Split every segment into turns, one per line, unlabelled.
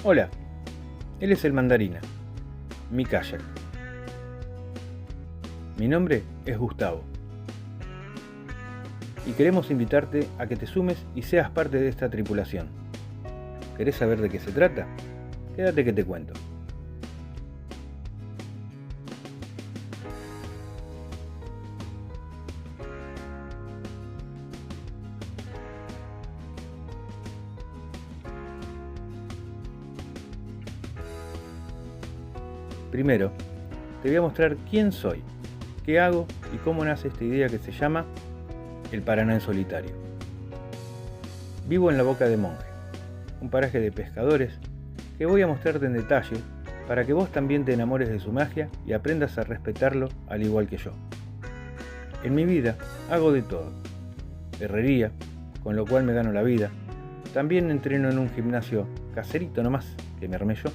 Hola, él es el Mandarina, mi kayak. Mi nombre es Gustavo. Y queremos invitarte a que te sumes y seas parte de esta tripulación. ¿Querés saber de qué se trata? Quédate que te cuento. Primero, te voy a mostrar quién soy, qué hago y cómo nace esta idea que se llama el Paraná en solitario. Vivo en la Boca de Monje, un paraje de pescadores que voy a mostrarte en detalle para que vos también te enamores de su magia y aprendas a respetarlo al igual que yo. En mi vida hago de todo. Herrería, con lo cual me gano la vida. También entreno en un gimnasio caserito nomás, que me armé yo.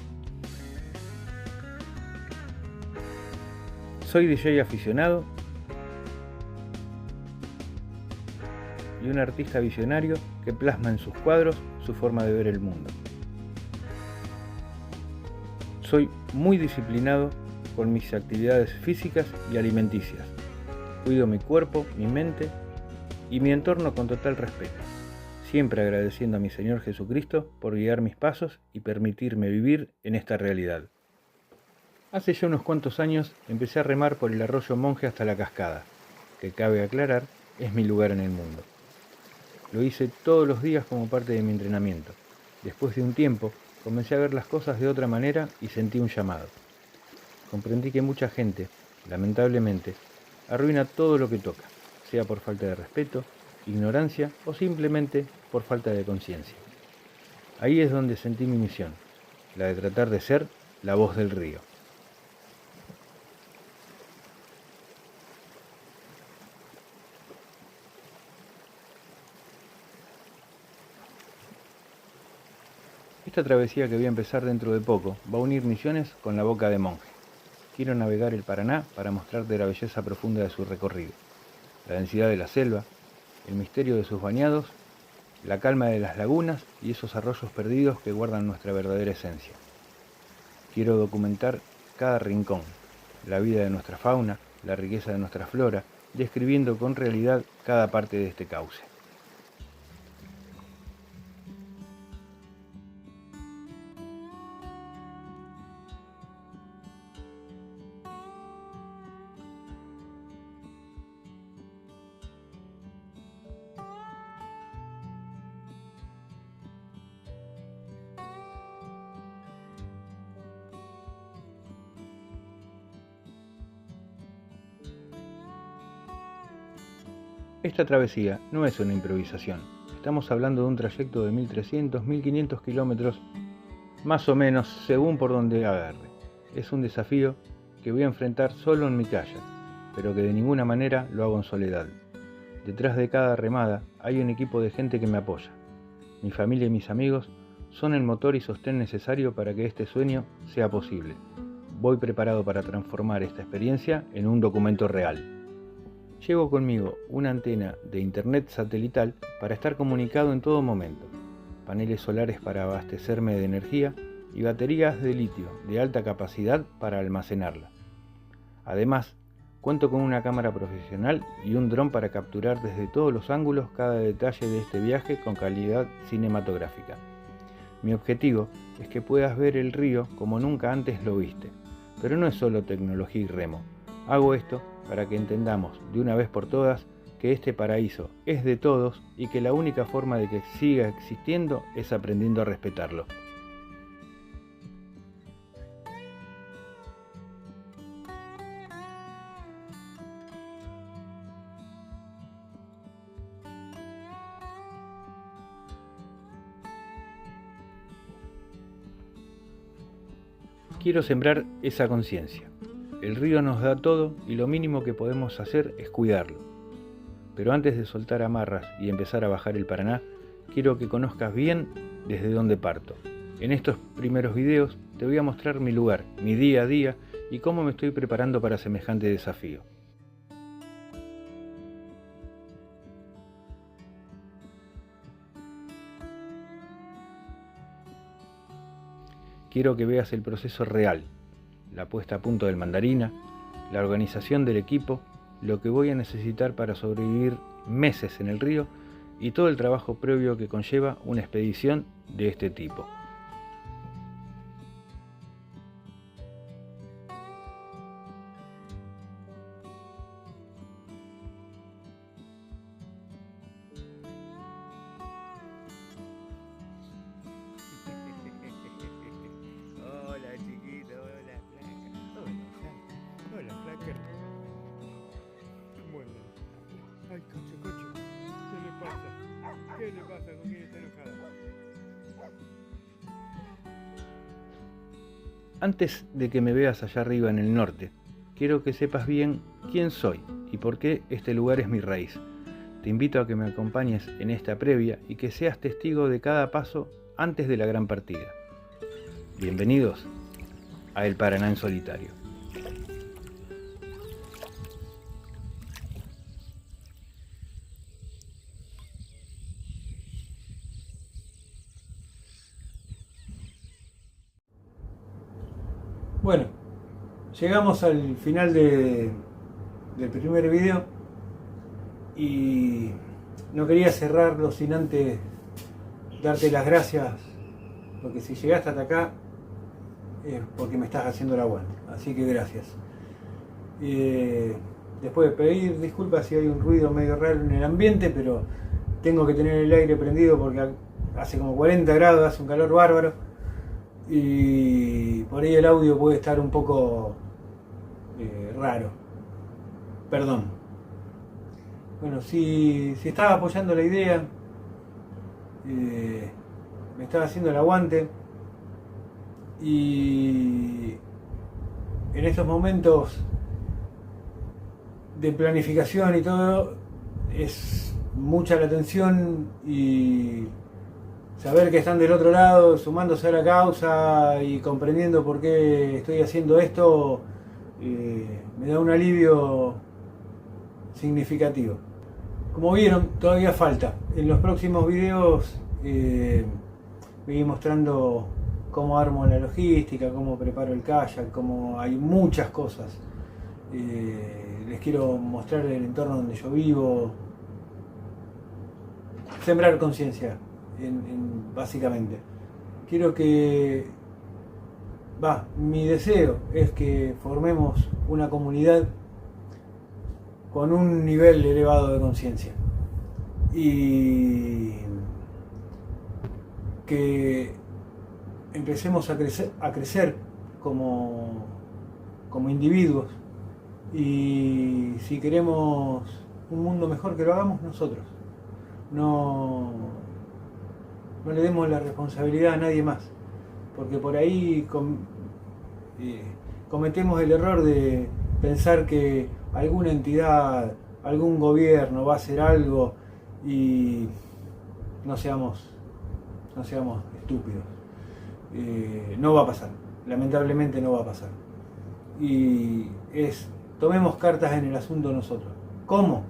Soy DJ aficionado y un artista visionario que plasma en sus cuadros su forma de ver el mundo. Soy muy disciplinado con mis actividades físicas y alimenticias. Cuido mi cuerpo, mi mente y mi entorno con total respeto, siempre agradeciendo a mi Señor Jesucristo por guiar mis pasos y permitirme vivir en esta realidad. Hace ya unos cuantos años empecé a remar por el arroyo Monje hasta la cascada, que cabe aclarar es mi lugar en el mundo. Lo hice todos los días como parte de mi entrenamiento. Después de un tiempo, comencé a ver las cosas de otra manera y sentí un llamado. Comprendí que mucha gente, lamentablemente, arruina todo lo que toca, sea por falta de respeto, ignorancia o simplemente por falta de conciencia. Ahí es donde sentí mi misión, la de tratar de ser la voz del río. Esta travesía que voy a empezar dentro de poco va a unir Misiones con la Boca de Monje. Quiero navegar el Paraná para mostrarte la belleza profunda de su recorrido, la densidad de la selva, el misterio de sus bañados, la calma de las lagunas y esos arroyos perdidos que guardan nuestra verdadera esencia. Quiero documentar cada rincón, la vida de nuestra fauna, la riqueza de nuestra flora, describiendo con realidad cada parte de este cauce. Esta travesía no es una improvisación. Estamos hablando de un trayecto de 1300-1500 kilómetros, más o menos según por donde agarre. Es un desafío que voy a enfrentar solo en mi kayak, pero que de ninguna manera lo hago en soledad. Detrás de cada remada hay un equipo de gente que me apoya. Mi familia y mis amigos son el motor y sostén necesario para que este sueño sea posible. Voy preparado para transformar esta experiencia en un documento real. Llevo conmigo una antena de internet satelital para estar comunicado en todo momento, paneles solares para abastecerme de energía y baterías de litio de alta capacidad para almacenarla. Además, cuento con una cámara profesional y un dron para capturar desde todos los ángulos cada detalle de este viaje con calidad cinematográfica. Mi objetivo es que puedas ver el río como nunca antes lo viste, pero no es solo tecnología y remo. Hago esto para que entendamos de una vez por todas que este paraíso es de todos y que la única forma de que siga existiendo es aprendiendo a respetarlo. Quiero sembrar esa conciencia. El río nos da todo y lo mínimo que podemos hacer es cuidarlo. Pero antes de soltar amarras y empezar a bajar el Paraná, quiero que conozcas bien desde dónde parto. En estos primeros videos te voy a mostrar mi lugar, mi día a día y cómo me estoy preparando para semejante desafío. quiero que veas el proceso real, la puesta a punto del Mandarina, la organización del equipo, lo que voy a necesitar para sobrevivir meses en el río y todo el trabajo previo que conlleva una expedición de este tipo.
Hola chiquito, hola flaca. Hola flaca. ¿Cómo andan? Ay, Cocho. ¿Qué le pasa? ¿Qué le pasa? ¿Con quién está enojada?
Antes de que me veas allá arriba en el norte, quiero que sepas bien quién soy y por qué este lugar es mi raíz. Te invito a que me acompañes en esta previa y que seas testigo de cada paso antes de la gran partida. Bienvenidos a El Paraná en Solitario. Bueno, llegamos al final del primer video y no quería cerrarlo sin antes darte las gracias, porque si llegaste hasta acá es porque me estás haciendo el aguante, así que gracias. Después de pedir disculpas si hay un ruido medio raro en el ambiente, pero tengo que tener el aire prendido porque hace como 40 grados, hace un calor bárbaro y por ahí el audio puede estar un poco raro. Perdón. Bueno, si estaba apoyando la idea, me estaba haciendo el aguante y en estos momentos de planificación y todo es mucha la tensión y saber que están del otro lado sumándose a la causa y comprendiendo por qué estoy haciendo esto me da un alivio significativo. Como vieron, todavía falta. En los próximos videos voy mostrando cómo armo la logística, cómo preparo el kayak, cómo hay muchas cosas. Les quiero mostrar el entorno donde yo vivo, sembrar conciencia, básicamente. Quiero que, mi deseo es que formemos una comunidad con un nivel elevado de conciencia y que empecemos a crecer como individuos, y si queremos un mundo mejor, que lo hagamos nosotros. No le demos la responsabilidad a nadie más, porque por ahí cometemos el error de pensar que alguna entidad, algún gobierno va a hacer algo y no seamos estúpidos. No va a pasar, lamentablemente no va a pasar. Y tomemos cartas en el asunto nosotros. ¿Cómo?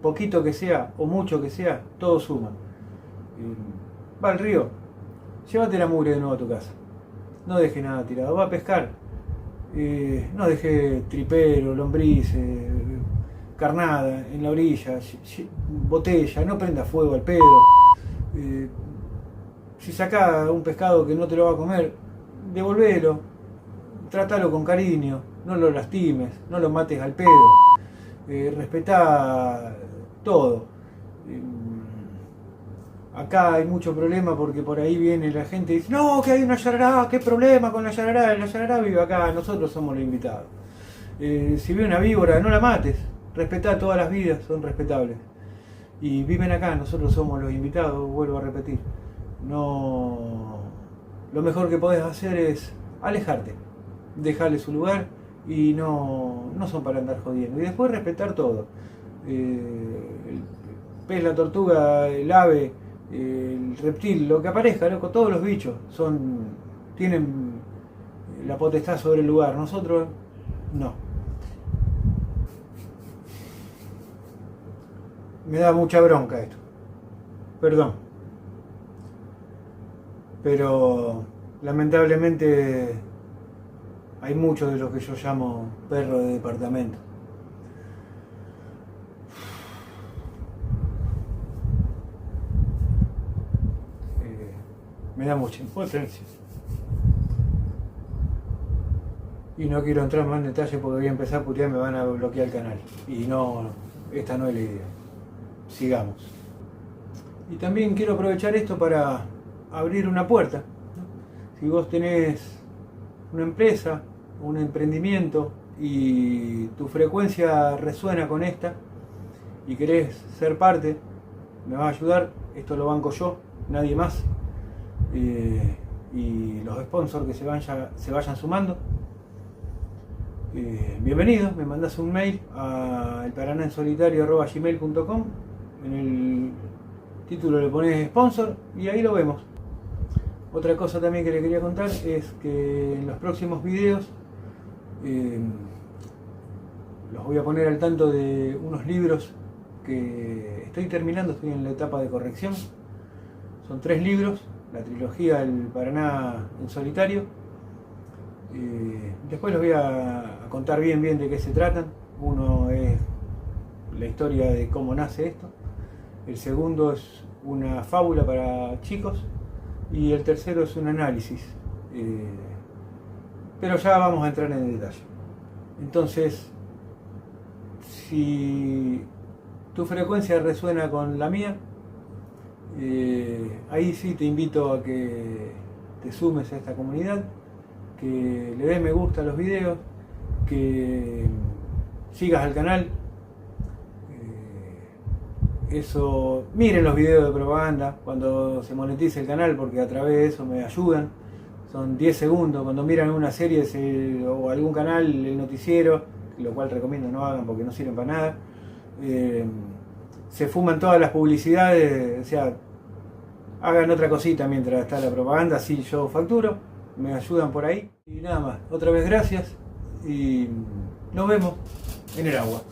Poquito que sea o mucho que sea, todo suma. Va al río, llévate la mugre de nuevo a tu casa. No deje nada tirado. Va a pescar, no deje tripero, lombriz, carnada en la orilla, botella, no prenda fuego al pedo. Si saca un pescado que no te lo va a comer, devolvelo, trátalo con cariño, no lo lastimes, no lo mates al pedo, respetá todo. Acá hay mucho problema porque por ahí viene la gente y dice, no, que hay una yarará, qué problema con la yarará vive acá, nosotros somos los invitados. Si ve una víbora, no la mates, respetá, todas las vidas son respetables. Y viven acá, nosotros somos los invitados, vuelvo a repetir. No, lo mejor que podés hacer es alejarte, dejarle su lugar y no son para andar jodiendo. Y después respetar todo. El pez, la tortuga, el ave, el reptil, lo que aparezca, loco, todos los bichos tienen la potestad sobre el lugar. Nosotros no. Me da mucha bronca esto. Perdón. Pero
lamentablemente hay muchos de lo que yo llamo perro de departamento. Me da mucha impotencia. Y no quiero entrar más en detalle porque voy a empezar a putear, me van a bloquear el canal. Y no, esta no es la idea. Sigamos. Y también quiero aprovechar esto para abrir una puerta. Si vos tenés una empresa, un emprendimiento y tu frecuencia resuena con esta y querés ser parte, me va a ayudar, esto lo banco yo, nadie más. Y los sponsors que se vayan sumando, bienvenidos. Me mandás un mail a elparanaensolitario@gmail.com, en el título le pones sponsor y ahí lo vemos. Otra cosa también que le quería contar es que en los próximos videos los voy a poner al tanto de unos libros que estoy terminando, estoy en la etapa de corrección. Son 3 libros, la trilogía El Paraná en solitario. Después les voy a contar bien de qué se tratan. Uno es la historia de cómo nace esto, el segundo es una fábula para chicos y el tercero es un análisis. Pero ya vamos a entrar en detalle. Entonces, si tu frecuencia resuena con la mía, ahí sí te invito a que te sumes a esta comunidad, que le des me gusta a los videos, que sigas al canal. Eso, miren los videos de propaganda cuando se monetice el canal, porque a través de eso me ayudan. Son 10 segundos, cuando miran una serie o algún canal, el noticiero, lo cual recomiendo no hagan porque no sirven para nada. Se fuman todas las publicidades, o sea, hagan otra cosita mientras está la propaganda, así yo facturo, me ayudan por ahí. Y nada más, otra vez gracias y nos vemos en el agua.